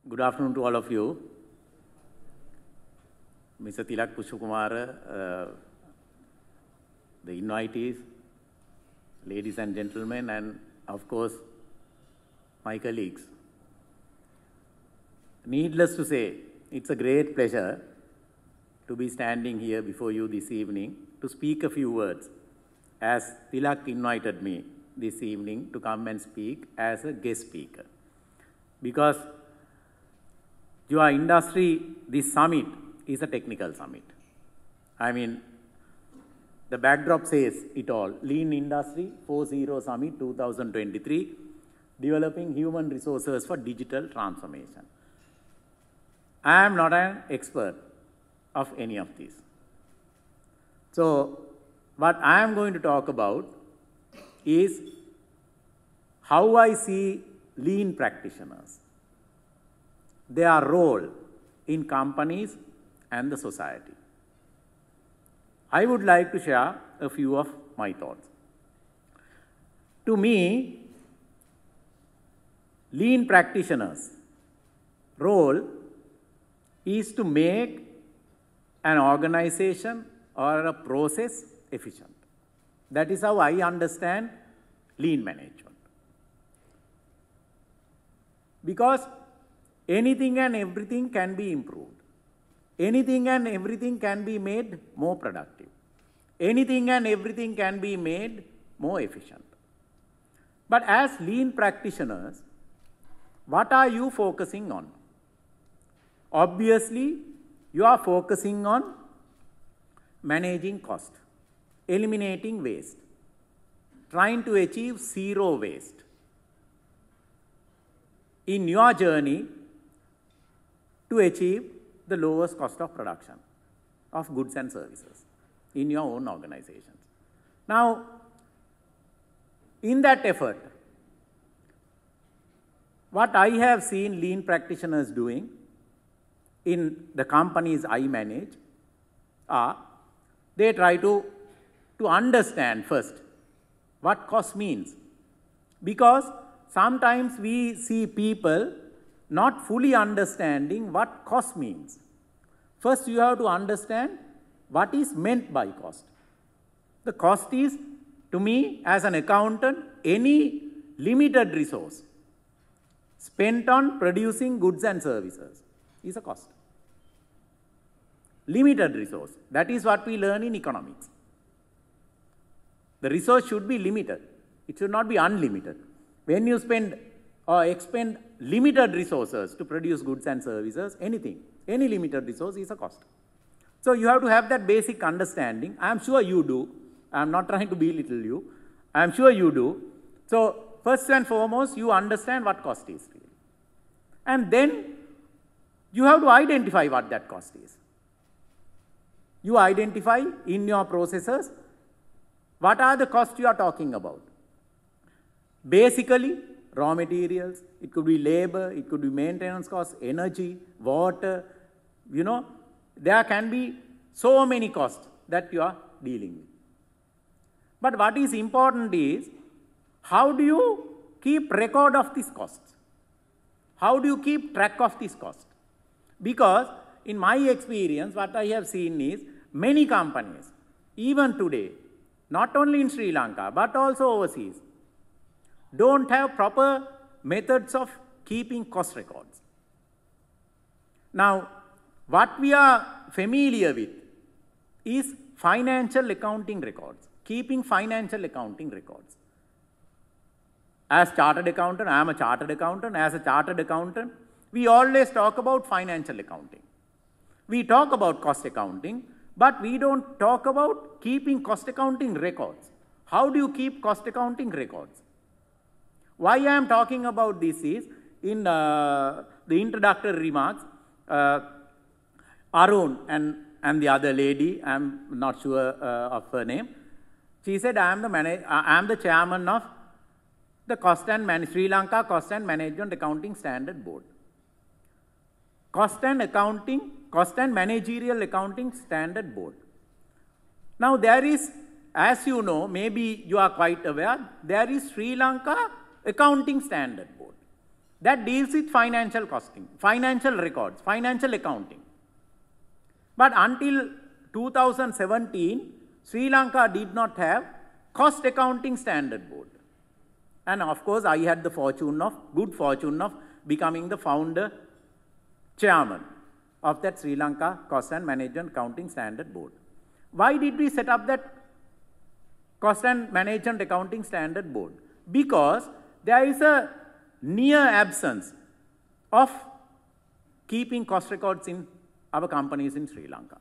Good afternoon to all of you. Mr. Tilak Pushpakumara, the invitees, ladies and gentlemen, and of course, my colleagues. Needless to say, it's a great pleasure to be standing here before you this evening to speak a few words, as Tilak invited me this evening to come and speak as a guest speaker. Because your industry, this summit is a technical summit. I mean, the backdrop says it all. Lean Industry 4.0 Summit 2023, developing human resources for digital transformation. I am not an expert of any of these. So, what I am going to talk about is how I see lean practitioners, their role in companies and the society. I would like to share a few of my thoughts. To me, lean practitioners' role is to make an organization or a process efficient. That is how I understand lean management. Because anything and everything can be improved. Anything and everything can be made more productive. Anything and everything can be made more efficient. But as lean practitioners, what are you focusing on? Obviously, you are focusing on managing cost, eliminating waste, trying to achieve zero waste. In your journey to achieve the lowest cost of production of goods and services in your own organizations. Now, in that effort, what I have seen lean practitioners doing in the companies I manage are, they try to understand first what cost means. Because sometimes we see people not fully understanding what cost means. First, you have to understand what is meant by cost. The cost is, to me, as an accountant, any limited resource spent on producing goods and services is a cost. Limited resource. That is what we learn in economics. The resource should be limited. It should not be unlimited. When you spend or expend limited resources to produce goods and services, anything, any limited resource is a cost. So you have to have that basic understanding. I am sure you do. I am not trying to belittle you. I am sure you do. So first and foremost, you understand what cost is really. And then you have to identify what that cost is. You identify in your processes what are the costs you are talking about. Basically, raw materials, it could be labor, it could be maintenance costs, energy, water, there can be so many costs that you are dealing with. But what is important is, how do you keep record of these costs? How do you keep track of these costs? Because in my experience, what I have seen is, many companies, even today, not only in Sri Lanka, but also overseas, don't have proper methods of keeping cost records. Now, what we are familiar with is financial accounting records, keeping financial accounting records. As chartered accountant, I am a chartered accountant. As a chartered accountant, we always talk about financial accounting. We talk about cost accounting, but we don't talk about keeping cost accounting records. How do you keep cost accounting records? Why I am talking about this is, in the introductory remarks, Arun and the other lady, I am not sure of her name, she said, I am the chairman of the Sri Lanka Cost and Management Accounting Standard Board. Cost and Managerial Accounting Standard Board. Now there is, as you know, maybe you are quite aware, there is Sri Lanka Accounting Standard Board. that deals with financial costing, financial records, financial accounting. But until 2017, Sri Lanka did not have cost accounting standard board. And of course, I had the good fortune of becoming the founder chairman of that Sri Lanka Cost and Management Accounting Standard Board. Why did we set up that Cost and Management Accounting Standard Board? Because there is a near absence of keeping cost records in our companies in Sri Lanka.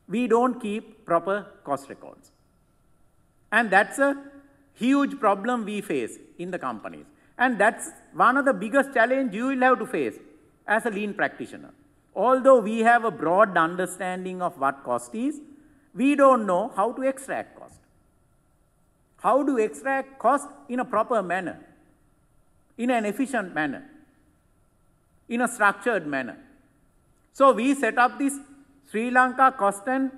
We don't keep proper cost records. And that's a huge problem we face in the companies. And that's one of the biggest challenges you will have to face as a lean practitioner. Although we have a broad understanding of what cost is, we don't know how to extract cost. How to extract cost in a proper manner, in an efficient manner, in a structured manner. So we set up this Sri Lanka Cost and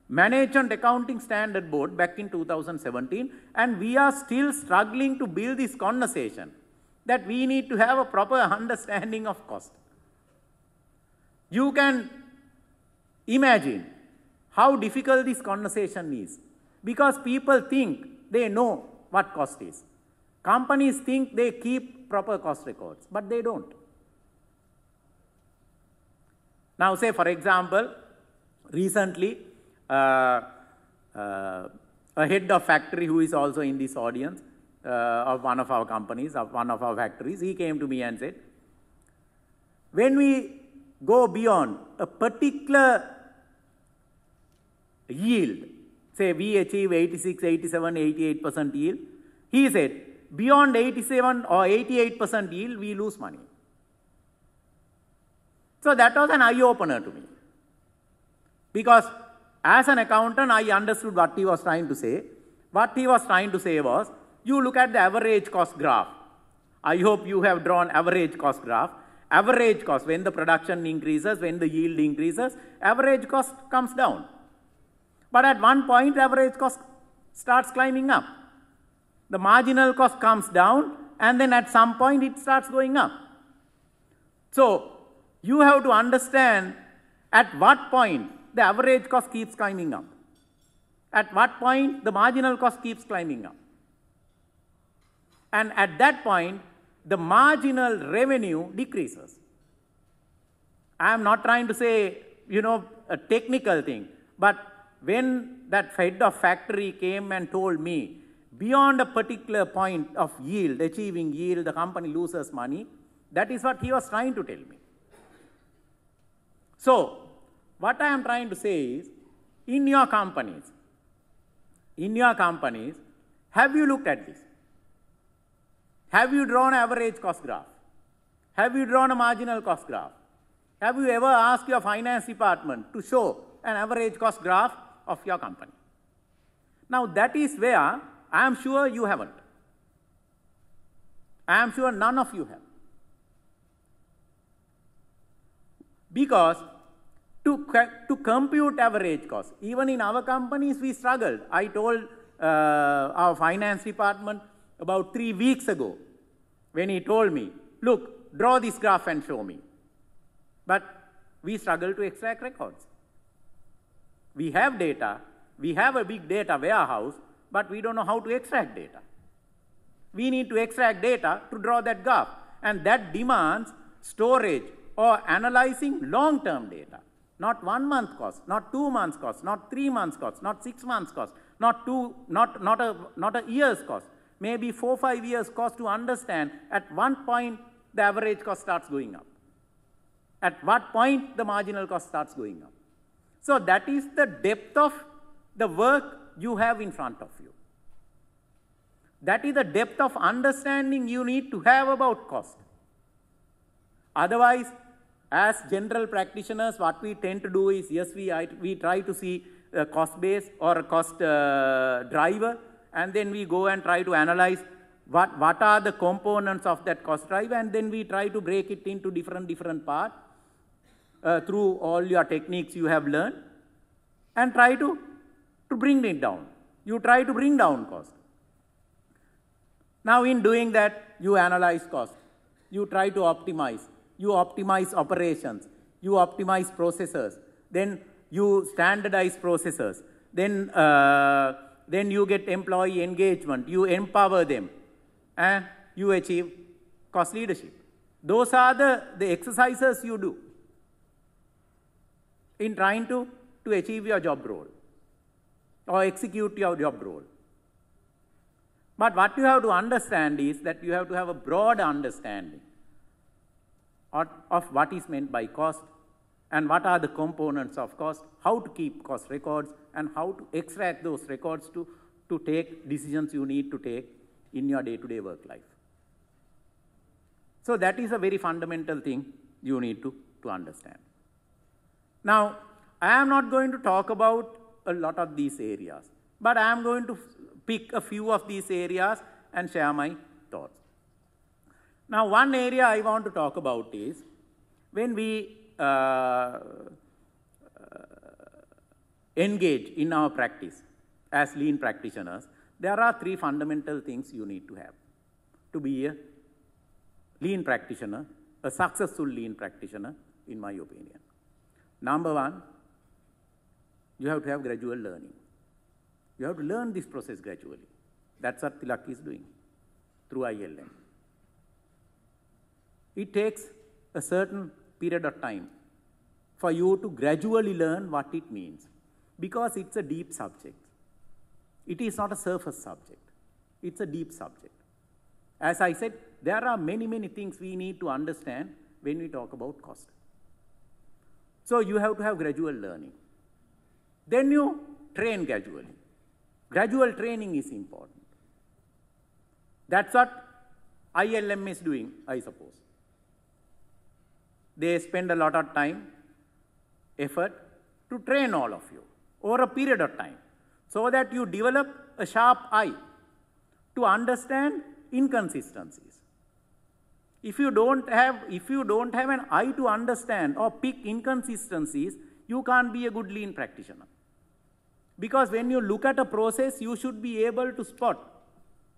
Management Accounting Standard Board back in 2017, and we are still struggling to build this conversation that we need to have a proper understanding of cost. You can imagine how difficult this conversation is, because people think they know what cost is. Companies think they keep proper cost records, but they don't. Now, say for example, recently, a head of factory who is also in this audience of one of our companies, of one of our factories, he came to me and said, when we go beyond a particular yield, say we achieve 86, 87, 88% yield, he said, beyond 87 or 88% yield, we lose money. So that was an eye-opener to me. Because as an accountant, I understood what he was trying to say. What he was trying to say was, you look at the average cost graph. I hope you have drawn average cost graph. Average cost, when the production increases, when the yield increases, average cost comes down. But at one point, average cost starts climbing up. The marginal cost comes down, and then at some point, it starts going up. So you have to understand at what point the average cost keeps climbing up. At what point the marginal cost keeps climbing up. And at that point, the marginal revenue decreases. I am not trying to say, a technical thing, but when that head of factory came and told me, beyond a particular point of yield, achieving yield, the company loses money, that is what he was trying to tell me. So, what I am trying to say is, in your companies, have you looked at this? Have you drawn an average cost graph? Have you drawn a marginal cost graph? Have you ever asked your finance department to show an average cost graph of your company? Now, that is where I am sure you haven't. I am sure none of you have. Because to compute average cost, even in our companies, we struggled. I told our finance department about 3 weeks ago when he told me, look, draw this graph and show me. But we struggle to extract records. We have data, we have a big data warehouse, but we don't know how to extract data. We need to extract data to draw that graph, and that demands storage or analyzing long-term data. Not 1 month cost, not 2 months cost, not 3 months cost, not 6 months cost, not a year's cost, maybe 4-5 years cost to understand at one point the average cost starts going up. At what point the marginal cost starts going up. So that is the depth of the work you have in front of you. That is the depth of understanding you need to have about cost. Otherwise, as general practitioners, what we tend to do is, yes, we try to see a cost base or a cost driver, and then we go and try to analyze what are the components of that cost driver, and then we try to break it into different parts through all your techniques you have learned, and try to bring it down. You try to bring down cost. Now, in doing that, you analyze cost. You try to optimize. You optimize operations. You optimize processes. Then you standardize processes. Then you get employee engagement. You empower them. And you achieve cost leadership. Those are the exercises you do in trying to achieve your job role or execute your job role. But what you have to understand is that you have to have a broad understanding of what is meant by cost and what are the components of cost, how to keep cost records, and how to extract those records to take decisions you need to take in your day-to-day work life. So that is a very fundamental thing you need to understand. Now, I am not going to talk about a lot of these areas, but I am going to pick a few of these areas and share my thoughts. Now, one area I want to talk about is when we engage in our practice as lean practitioners, there are three fundamental things you need to have to be a lean practitioner, a successful lean practitioner, in my opinion. Number one, you have to have gradual learning. You have to learn this process gradually. That's what Tilak is doing through ILM. It takes a certain period of time for you to gradually learn what it means, because it's a deep subject. It is not a surface subject. It's a deep subject. As I said, there are many, many things we need to understand when we talk about cost. So you have to have gradual learning. Then you train gradually. Gradual training is important. That's what ILM is doing, I suppose. They spend a lot of time, effort to train all of you over a period of time so that you develop a sharp eye to understand inconsistencies. If you don't have an eye to understand or pick inconsistencies, you can't be a good lean practitioner. Because when you look at a process, you should be able to spot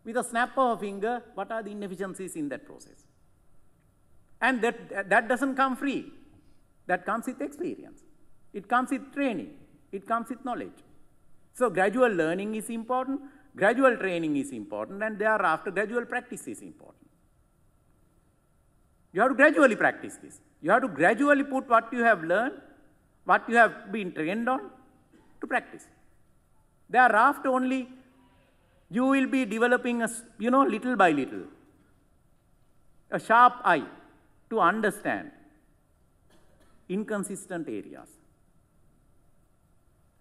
with a snap of a finger what are the inefficiencies in that process. And that doesn't come free. That comes with experience. It comes with training. It comes with knowledge. So gradual learning is important, gradual training is important, and thereafter gradual practice is important. You have to gradually practice this. You have to gradually put what you have learned, what you have been trained on, to practice. Thereafter only you will be developing little by little, a sharp eye to understand inconsistent areas.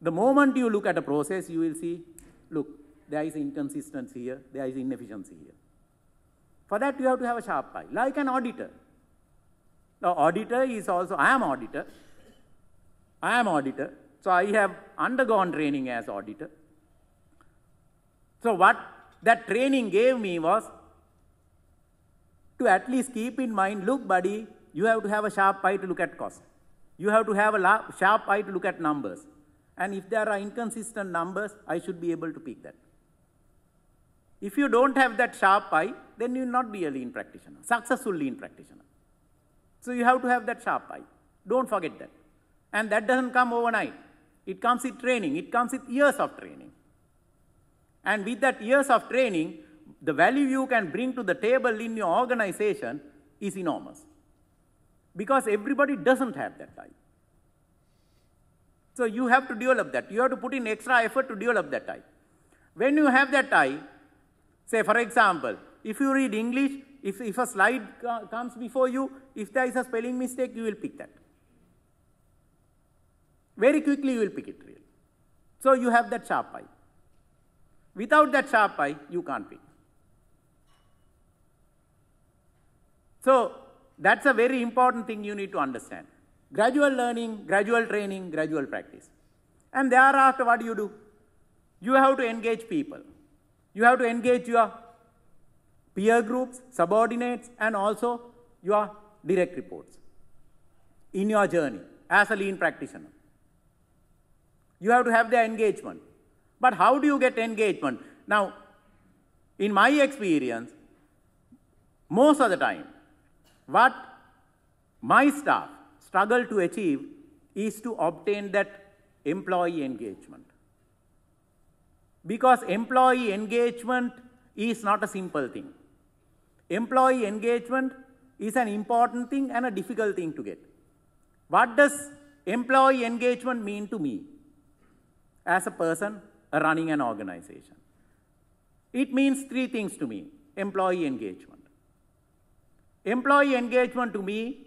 The moment you look at a process, you will see, look, there is inconsistency here, there is inefficiency here. For that, you have to have a sharp eye, like an auditor. The auditor is also, I am auditor, so I have undergone training as auditor. So what that training gave me was to at least keep in mind, look buddy, you have to have a sharp eye to look at cost. You have to have a sharp eye to look at numbers. And if there are inconsistent numbers, I should be able to pick that. If you don't have that sharp eye, then you will not be a lean practitioner, successful lean practitioner. So you have to have that sharp eye. Don't forget that. And that doesn't come overnight. It comes with training. It comes with years of training. And with that years of training, the value you can bring to the table in your organization is enormous. Because everybody doesn't have that eye. So you have to develop that. You have to put in extra effort to develop that eye. When you have that eye, say for example, if you read English, if a slide comes before you, if there is a spelling mistake, you will pick that. Very quickly you will pick it really. So you have that sharp eye. Without that sharp eye, you can't pick. So that's a very important thing you need to understand. Gradual learning, gradual training, gradual practice. And thereafter, what do? You have to engage people. You have to engage your peer groups, subordinates, and also your direct reports in your journey as a lean practitioner. You have to have their engagement. But how do you get engagement? Now, in my experience, most of the time, what my staff struggle to achieve is to obtain that employee engagement. Because employee engagement is not a simple thing. Employee engagement is an important thing and a difficult thing to get. What does employee engagement mean to me as a person running an organization? It means three things to me, employee engagement. Employee engagement to me,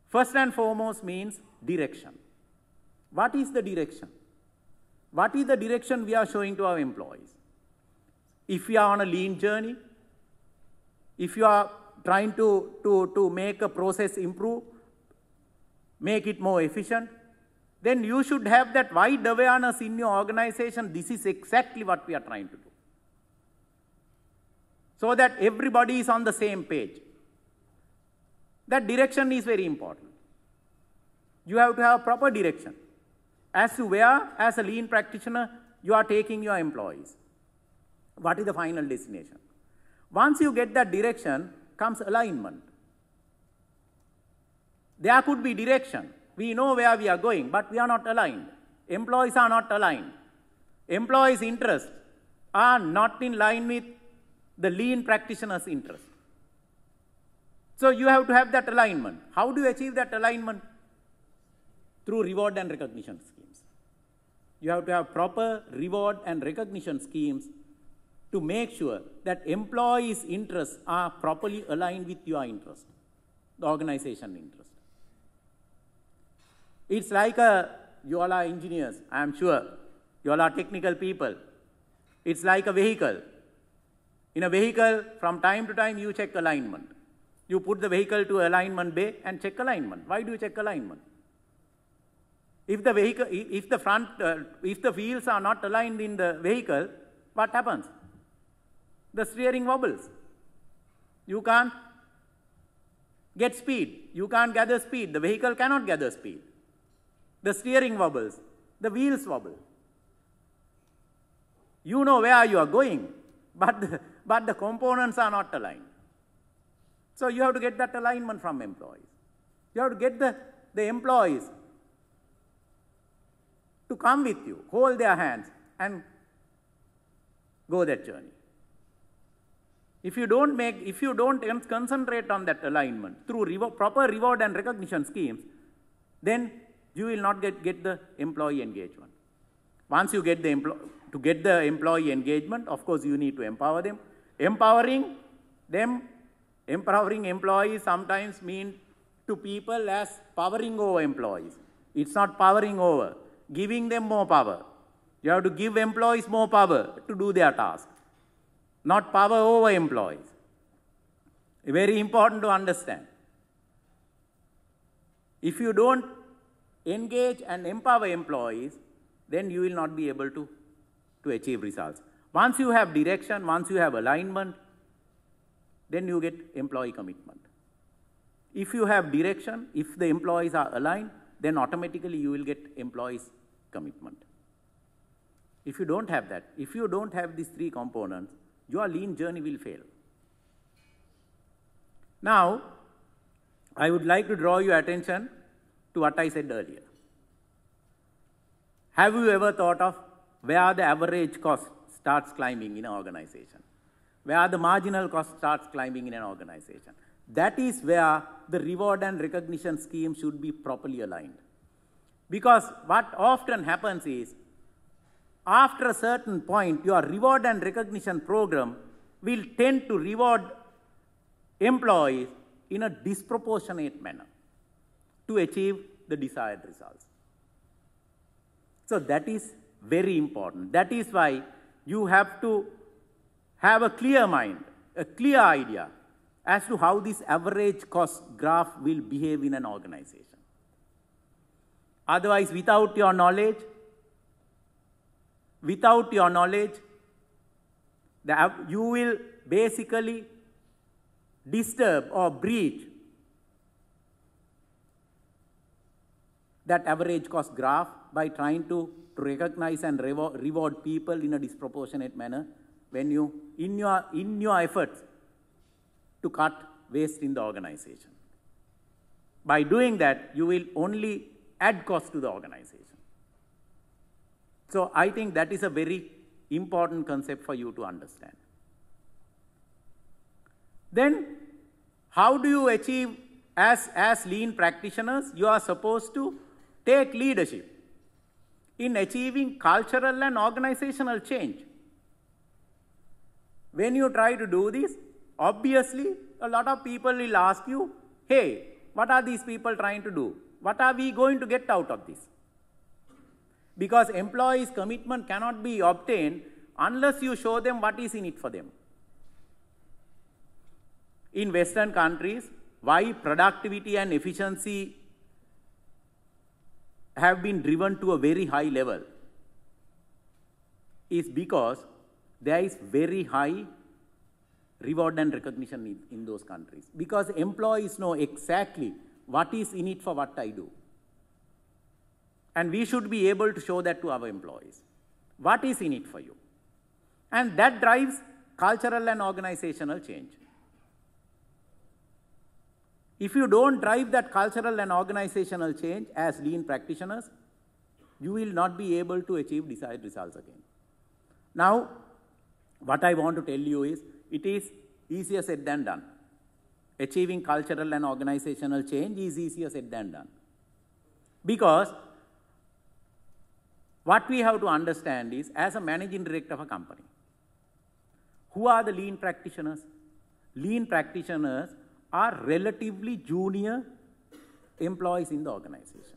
first and foremost, means direction. What is the direction? What is the direction we are showing to our employees? If we are on a lean journey, if you are trying to make a process improve, make it more efficient, then you should have that wide awareness in your organization. This is exactly what we are trying to do. So that everybody is on the same page. That direction is very important. You have to have proper direction as to where, as a lean practitioner, you are taking your employees. What is the final destination? Once you get that direction, comes alignment. There could be direction. We know where we are going, but we are not aligned. Employees are not aligned. Employees' interests are not in line with the lean practitioner's interest. So you have to have that alignment. How do you achieve that alignment? Through reward and recognition schemes. You have to have proper reward and recognition schemes to make sure that employees' interests are properly aligned with your interest, the organization interest. It's like you all are engineers, I am sure. You all are technical people. It's like a vehicle. In a vehicle, from time to time, you check alignment. You put the vehicle to alignment bay and check alignment. Why do you check alignment? If the vehicle, if the wheels are not aligned in the vehicle, what happens? The steering wobbles. You can't get speed. You can't gather speed. The vehicle cannot gather speed. The steering wobbles. The wheels wobble. You know where you are going, but the components are not aligned. So you have to get that alignment from employees. You have to get the employees to come with you, hold their hands, and go that journey. If you don't concentrate on that alignment through proper reward and recognition schemes, then you will not get the employee engagement. Once you get to get the employee engagement, of course, you need to empower them. Empowering employees sometimes mean to people as powering over employees. It's not powering over, giving them more power. You have to give employees more power to do their task, not power over employees. Very important to understand. If you don't engage and empower employees, then you will not be able to achieve results. Once you have direction, once you have alignment, then you get employee commitment. If you have direction, if the employees are aligned, then automatically you will get employees' commitment. If you don't have that, if you don't have these three components, your lean journey will fail. Now, I would like to draw your attention to what I said earlier. Have you ever thought of where the average cost starts climbing in an organization? Where the marginal cost starts climbing in an organization? That is where the reward and recognition scheme should be properly aligned. Because what often happens is, after a certain point, your reward and recognition program will tend to reward employees in a disproportionate manner to achieve the desired results. So that is very important. That is why you have to have a clear mind, a clear idea as to how this average cost graph will behave in an organization. Otherwise, without your knowledge, you will basically disturb or breach that average cost graph by trying to recognize and reward people in a disproportionate manner when you, in your efforts to cut waste in the organization. By doing that, you will only add cost to the organization. So I think that is a very important concept for you to understand. Then, how do you achieve, as lean practitioners, you are supposed to take leadership in achieving cultural and organizational change. When you try to do this, obviously, a lot of people will ask you, hey, what are these people trying to do? What are we going to get out of this? Because employees' commitment cannot be obtained unless you show them what is in it for them. In Western countries, why productivity and efficiency have been driven to a very high level is because there is very high reward and recognition in those countries. Because employees know exactly what is in it for what I do. And we should be able to show that to our employees. What is in it for you? And that drives cultural and organizational change. If you don't drive that cultural and organizational change as lean practitioners, you will not be able to achieve desired results again. Now, what I want to tell you is, it is easier said than done. Achieving cultural and organizational change is easier said than done. Because what we have to understand is, as a managing director of a company, who are the lean practitioners? Lean practitioners are relatively junior employees in the organization.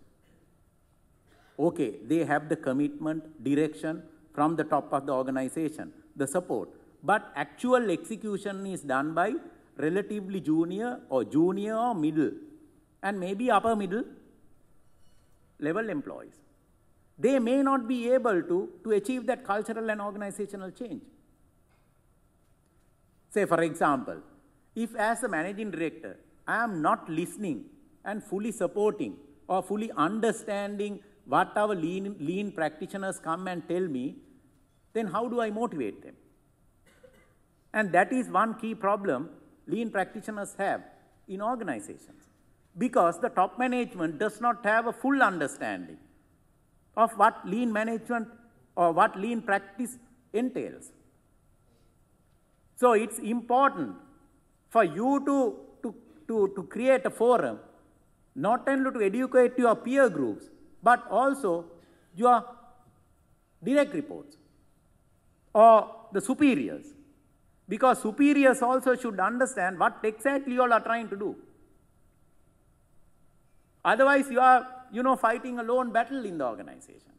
Okay, they have the commitment, direction from the top of the organization, the support, but actual execution is done by relatively junior or middle and maybe upper middle level employees. They may not be able to achieve that cultural and organizational change. Say, for example, if as a managing director, I am not listening and fully supporting or fully understanding what our lean practitioners come and tell me, then how do I motivate them? And that is one key problem lean practitioners have in organizations. Because the top management does not have a full understanding of what lean management or what lean practice entails. So it's important for you to create a forum, not only to educate your peer groups, but also your direct reports or the superiors. Because superiors also should understand what exactly you all are trying to do. Otherwise, you are, fighting a lone battle in the organization.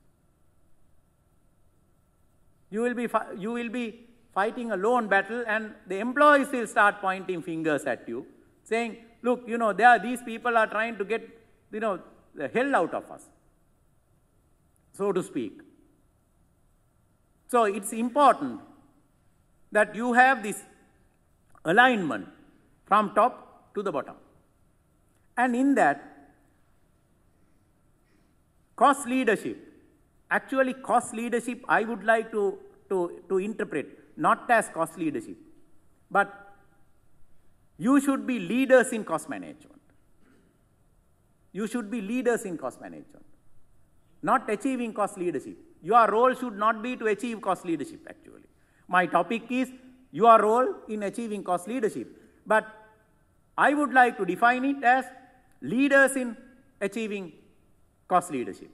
You will be fighting a lone battle, and the employees will start pointing fingers at you, saying, look, these people are trying to get, the hell out of us, so to speak. So it's important that you have this alignment from top to the bottom. And in that, cost leadership, actually cost leadership I would like to interpret not as cost leadership, but you should be leaders in cost management. You should be leaders in cost management, not achieving cost leadership. Your role should not be to achieve cost leadership, actually. My topic is your role in achieving cost leadership, but I would like to define it as leaders in achieving cost leadership.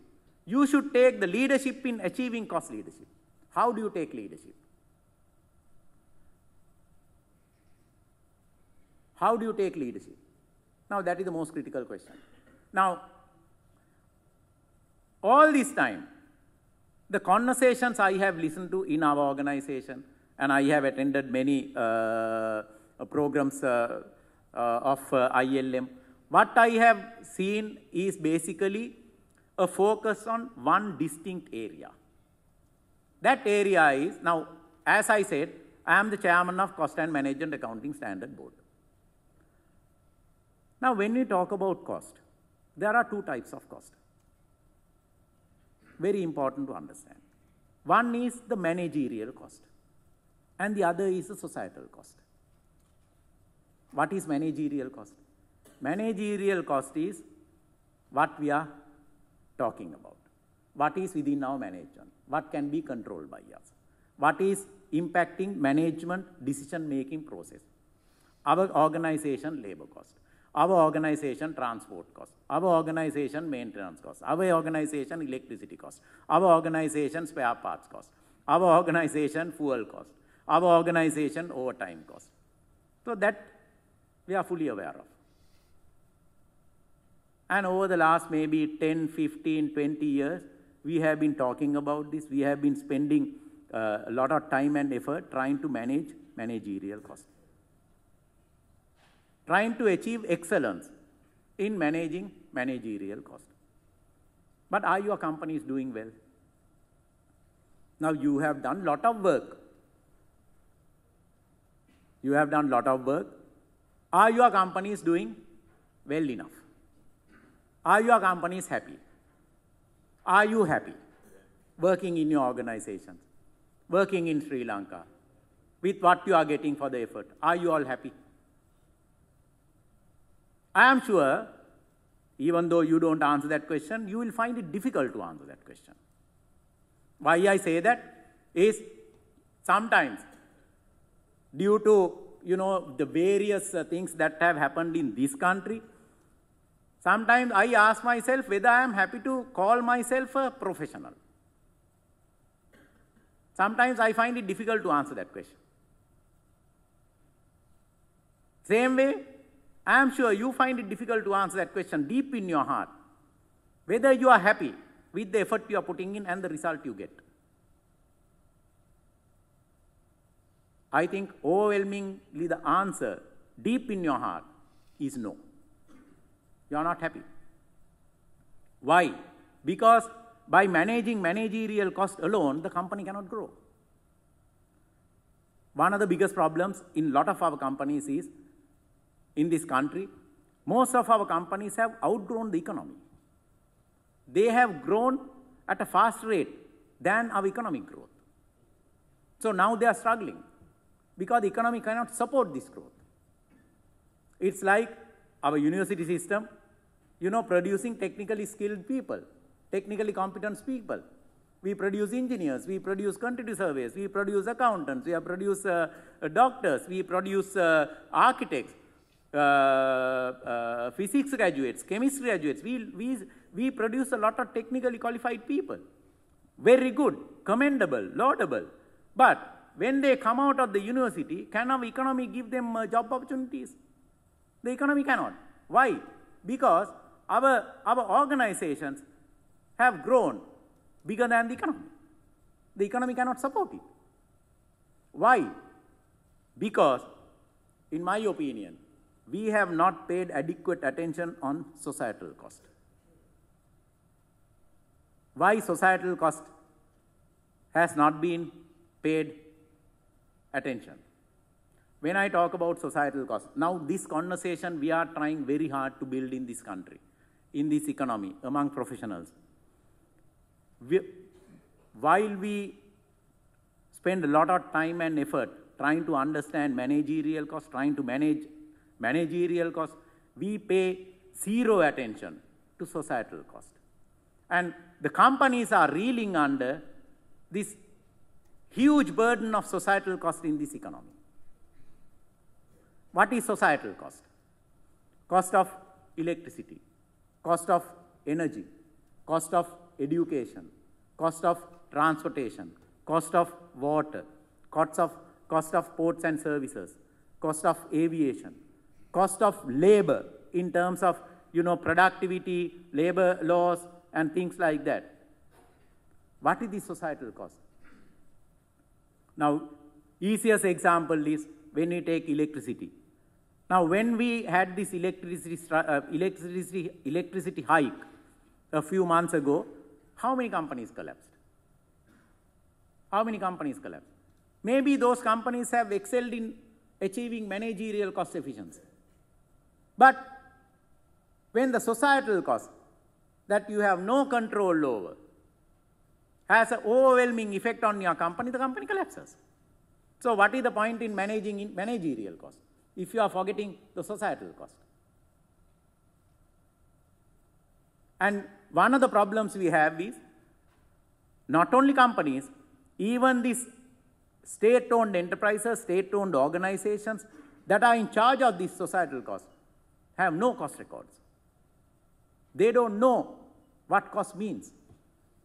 You should take the leadership in achieving cost leadership. How do you take leadership? How do you take leadership? Now, that is the most critical question. Now, all this time, the conversations I have listened to in our organization, and I have attended many programs of ILM, what I have seen is basically a focus on one distinct area. That area is, now, as I said, I am the chairman of Cost and Management Accounting Standard Board. Now, when we talk about cost, there are two types of cost. Very important to understand. One is the managerial cost, and the other is the societal cost. What is managerial cost? Managerial cost is what we are talking about. What is within our management? What can be controlled by us? What is impacting management decision-making process? Our organization labor cost, our organization transport cost, our organization maintenance cost, our organization electricity cost, our organization spare parts cost, our organization fuel cost, our organization overtime cost. So that we are fully aware of. And over the last maybe 10, 15, 20 years, we have been talking about this. We have been spending a lot of time and effort trying to manage managerial cost, trying to achieve excellence in managing managerial cost. But are your companies doing well? Now you have done a lot of work. You have done a lot of work. Are your companies doing well enough? Are your companies happy? Are you happy working in your organizations, working in Sri Lanka, with what you are getting for the effort? Are you all happy? I am sure, even though you don't answer that question, you will find it difficult to answer that question. Why I say that is sometimes due to, the various things that have happened in this country, sometimes I ask myself whether I am happy to call myself a professional. Sometimes I find it difficult to answer that question. Same way, I am sure you find it difficult to answer that question deep in your heart, whether you are happy with the effort you are putting in and the result you get. I think overwhelmingly the answer deep in your heart is no. You are not happy. Why? Because by managing managerial cost alone, the company cannot grow. One of the biggest problems in a lot of our companies is, in this country, most of our companies have outgrown the economy. They have grown at a faster rate than our economic growth. So now they are struggling because the economy cannot support this growth. It's like our university system, producing technically skilled people, technically competent people. We produce engineers, we produce quantity surveyors, we produce accountants, we produce doctors, we produce architects, physics graduates, chemistry graduates. We produce a lot of technically qualified people. Very good, commendable, laudable. But when they come out of the university, can our economy give them job opportunities? The economy cannot. Why? Because our organizations have grown bigger than the economy. The economy cannot support it. Why? Because, in my opinion, we have not paid adequate attention on societal cost. Why societal cost has not been paid attention? When I talk about societal cost, now this conversation we are trying very hard to build in this country, in this economy, among professionals. While we spend a lot of time and effort trying to understand managerial cost, trying to manage managerial cost, we pay zero attention to societal cost. And the companies are reeling under this huge burden of societal cost in this economy. What is societal cost? Cost of electricity, cost of energy, cost of education, cost of transportation, cost of water, cost of ports and services, cost of aviation, cost of labor in terms of productivity, labor laws and things like that. What is the societal cost? Now, easiest example is when we take electricity. Now, when we had this electricity hike a few months ago, how many companies collapsed? How many companies collapsed? Maybe those companies have excelled in achieving managerial cost efficiency. But when the societal cost that you have no control over has an overwhelming effect on your company, the company collapses. So what is the point in managing managerial cost? if you are forgetting the societal cost. And one of the problems we have is not only companies, even these state-owned enterprises, state-owned organizations that are in charge of these societal costs have no cost records. They don't know what cost means.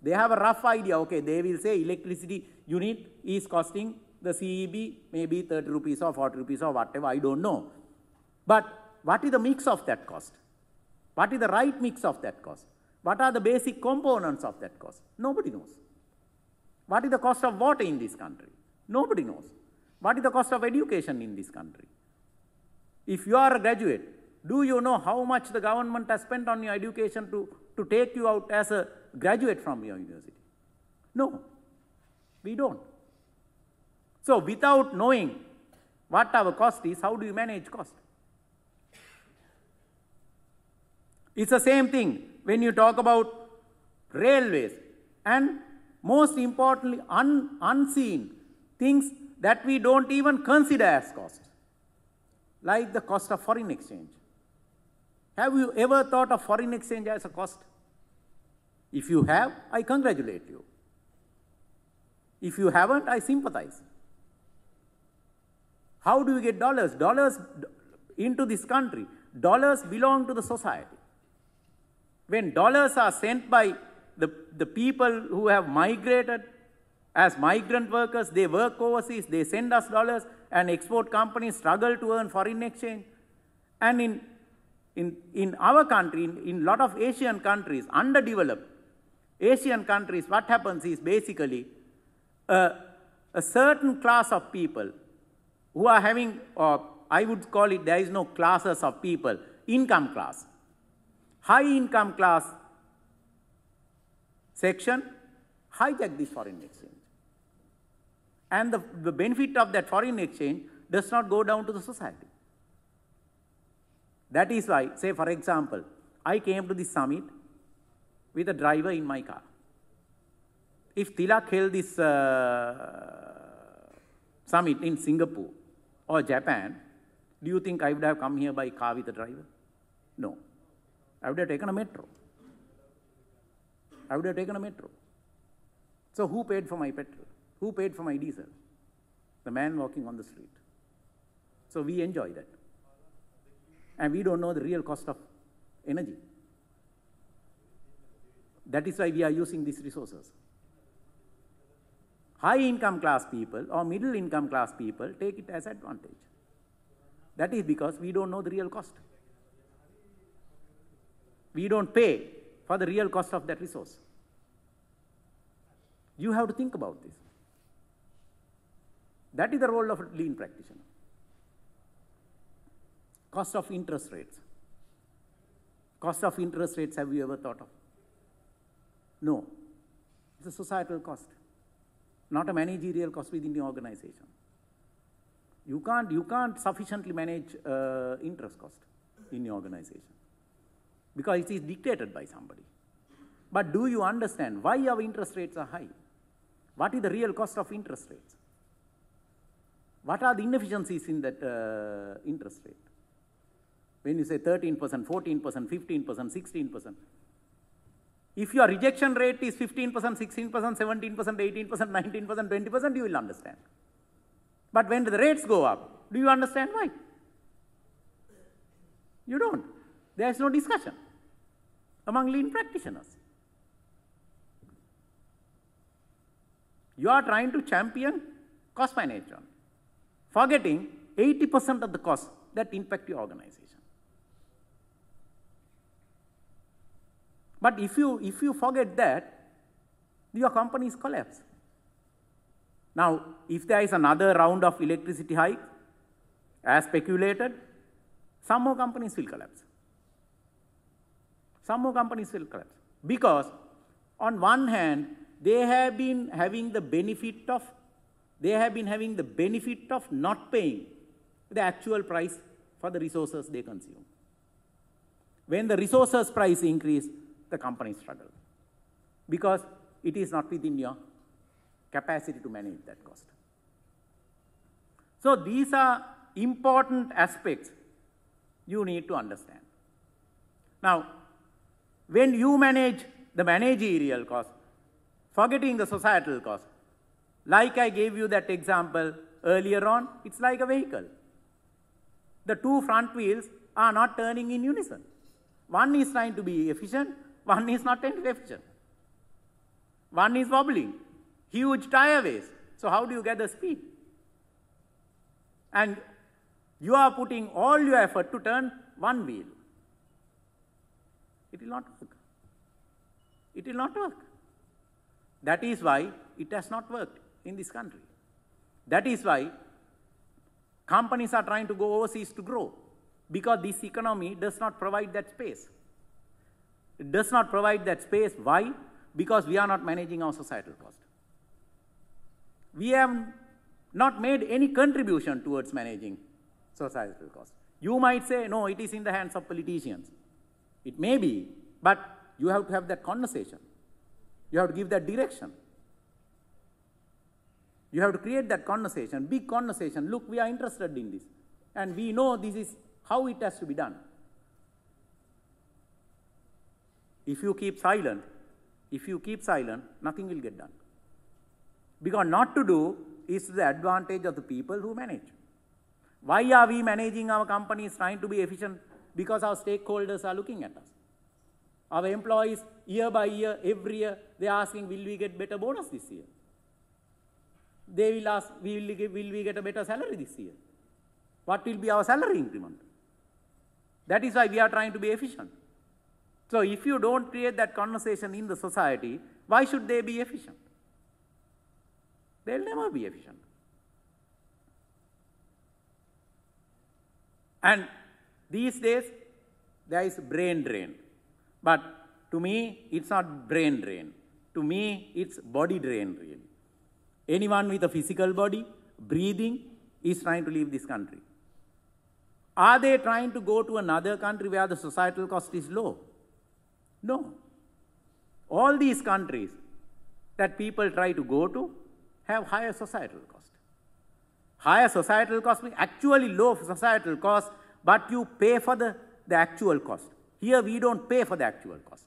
They have a rough idea. Okay, they will say electricity unit is costing the CEB maybe 30 rupees or 40 rupees or whatever, I don't know. But what is the mix of that cost? What is the right mix of that cost? What are the basic components of that cost? Nobody knows. What is the cost of water in this country? Nobody knows. What is the cost of education in this country? If you are a graduate, do you know how much the government has spent on your education to take you out as a graduate from your university? No, we don't. So without knowing what our cost is, how do you manage cost? It's the same thing when you talk about railways and most importantly unseen things that we don't even consider as cost, like the cost of foreign exchange. Have you ever thought of foreign exchange as a cost? If you have, I congratulate you. If you haven't, I sympathize. How do you get dollars? Dollars into this country. Dollars belong to the society. When dollars are sent by the people who have migrated as migrant workers, they work overseas, they send us dollars, and export companies struggle to earn foreign exchange. And in our country, in a lot of Asian countries, underdeveloped Asian countries, what happens is basically a certain class of people who are having, or I would call it, there is no classes of people, income class. High income class section hijack this foreign exchange. And the benefit of that foreign exchange does not go down to the society. That is why, say for example, I came to this summit with a driver in my car. If Tilak held this summit in Singapore or Japan, do you think I would have come here by car with a driver? No. I would have taken a metro. I would have taken a metro. So who paid for my petrol? Who paid for my diesel? The man walking on the street. So we enjoy that. And we don't know the real cost of energy. That is why we are using these resources. High income class people or middle income class people take it as advantage. That is because we don't know the real cost. We don't pay for the real cost of that resource. You have to think about this. That is the role of a lean practitioner. Cost of interest rates. Cost of interest rates, have you ever thought of? No. It's a societal cost, not a managerial cost within the organization. You can't sufficiently manage interest cost in the organization because it is dictated by somebody. But do you understand why our interest rates are high? What is the real cost of interest rates? What are the inefficiencies in that interest rate? When you say 13%, 14%, 15%, 16%, if your rejection rate is 15%, 16%, 17%, 18%, 19%, 20%, you will understand. But when the rates go up, do you understand why? You don't. There is no discussion among lean practitioners. You are trying to champion cost management, forgetting 80% of the costs that impact your organization. But if you forget that, your companies collapse. Now, if there is another round of electricity hike, as speculated, some more companies will collapse. Some more companies will collapse. Because on one hand, they have been having the benefit of not paying the actual price for the resources they consume. When the resources price increase, the company struggle because it is not within your capacity to manage that cost. So these are important aspects you need to understand. Now, when you manage the managerial cost, forgetting the societal cost, like I gave you that example earlier on, it's like a vehicle. The two front wheels are not turning in unison. One is trying to be efficient, one is not efficient. One is wobbling, huge tire waste. So how do you get the speed? And you are putting all your effort to turn one wheel. It will not work. It will not work. That is why it has not worked in this country. That is why companies are trying to go overseas to grow, because this economy does not provide that space. It does not provide that space. Why? Because we are not managing our societal cost. We have not made any contribution towards managing societal cost. You might say, no, it is in the hands of politicians. It may be, but you have to have that conversation. You have to give that direction. You have to create that conversation, big conversation. Look, we are interested in this. And we know this is how it has to be done. If you keep silent, nothing will get done. Because not to do is to the advantage of the people who manage. Why are we managing our companies, trying to be efficient? Because our stakeholders are looking at us. Our employees, year by year, every year, they are asking, will we get better bonus this year? They will ask, will we get a better salary this year? What will be our salary increment? That is why we are trying to be efficient. So if you don't create that conversation in the society, why should they be efficient? They will never be efficient. And these days, there is brain drain. But to me, it's not brain drain. To me, it's body drain, really. Anyone with a physical body, breathing, is trying to leave this country. Are they trying to go to another country where the societal cost is low? No. All these countries that people try to go to have higher societal cost. Higher societal cost means actually low societal cost, but you pay for the actual cost. Here we don't pay for the actual cost.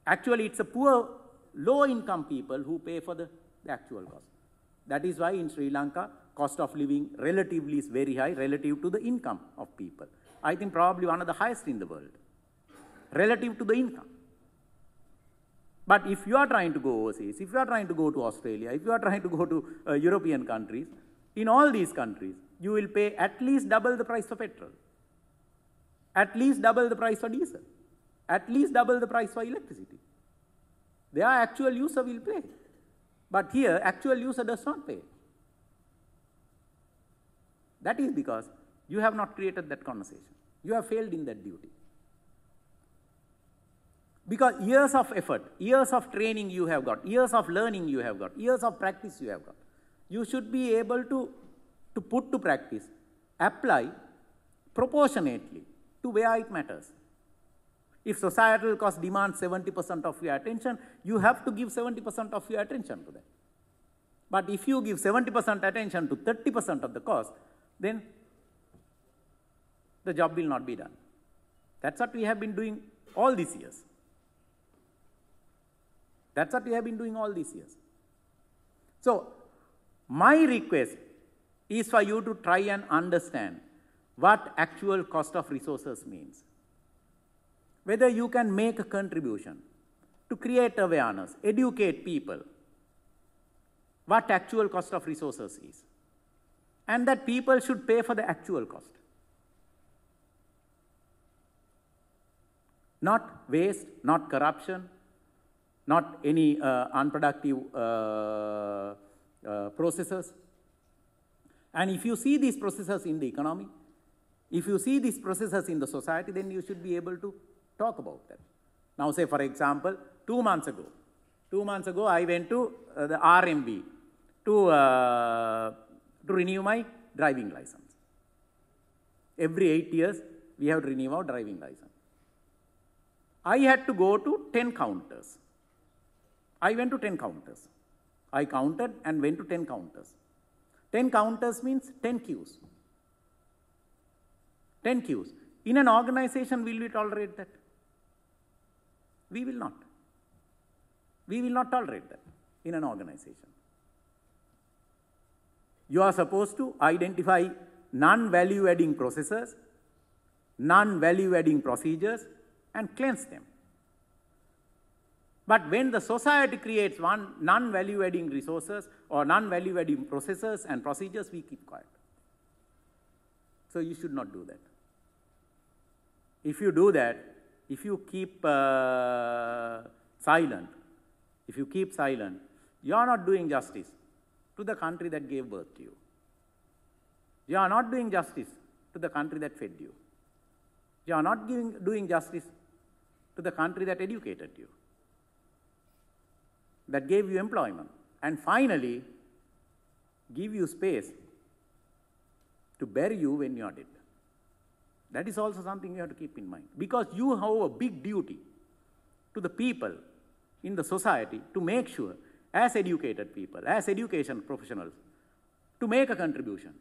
Actually, it's a poor, low-income people who pay for the actual cost. That is why in Sri Lanka, cost of living relatively is very high relative to the income of people. I think probably one of the highest in the world, relative to the income. But if you are trying to go overseas, if you are trying to go to Australia, if you are trying to go to European countries, in all these countries, you will pay at least double the price of petrol, at least double the price for diesel, at least double the price for electricity. Their actual user will pay. But here, actual user does not pay. That is because you have not created that conversation. You have failed in that duty. Because years of effort, years of training you have got, years of learning you have got, years of practice you have got. You should be able to put to practice, apply proportionately to where it matters. If societal cost demands 70% of your attention, you have to give 70% of your attention to that. But if you give 70% attention to 30% of the cost, then the job will not be done. That's what we have been doing all these years. That's what we have been doing all these years. So, my request is for you to try and understand what actual cost of resources means. Whether you can make a contribution to create awareness, educate people, what actual cost of resources is. And that people should pay for the actual cost. Not waste, not corruption, not any unproductive processes. And if you see these processes in the economy, if you see these processes in the society, then you should be able to talk about that. Now, say for example, 2 months ago I went to the RMB to renew my driving license. Every 8 years, we have to renew our driving license. I had to go to 10 counters. I went to 10 counters. I counted and went to 10 counters. 10 counters means 10 queues. 10 queues. In an organization, will we tolerate that? We will not. We will not tolerate that in an organization. You are supposed to identify non-value-adding processes, non-value-adding procedures, and cleanse them. But when the society creates one non-value-adding resources or non-value-adding processes and procedures, we keep quiet. So you should not do that. If you do that, if you keep silent, you are not doing justice to the country that gave birth to you. You are not doing justice to the country that fed you. You are not doing justice to the country that educated you, that gave you employment, and finally, give you space to bury you when you are dead. That is also something you have to keep in mind, because you have a big duty to the people in the society to make sure, as educated people, as education professionals, to make a contribution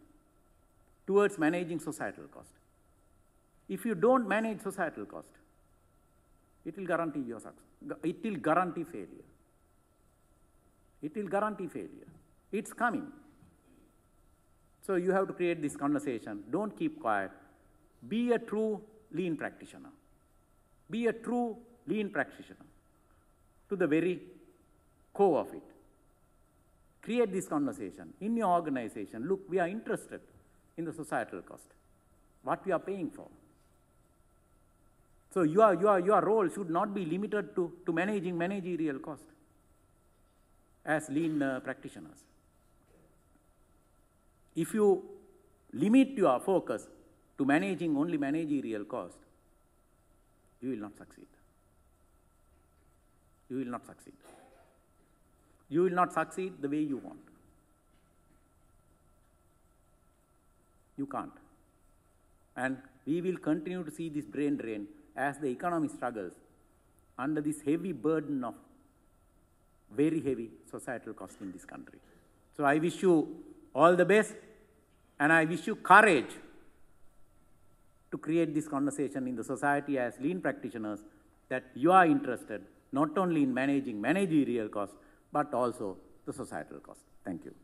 towards managing societal cost. If you don't manage societal cost, it will guarantee your success. It will guarantee failure. It will guarantee failure. It's coming. So you have to create this conversation. Don't keep quiet. Be a true lean practitioner. Be a true lean practitioner to the very core of it. Create this conversation in your organization. Look, we are interested in the societal cost, what we are paying for. So your role should not be limited to managing managerial cost as lean practitioners. If you limit your focus to managing only managerial cost, you will not succeed. You will not succeed. You will not succeed the way you want. You can't. And we will continue to see this brain drain as the economy struggles under this heavy burden of very heavy societal cost in this country. So I wish you all the best, and I wish you courage to create this conversation in the society as lean practitioners, that you are interested not only in managing managerial cost, but also the societal cost. Thank you.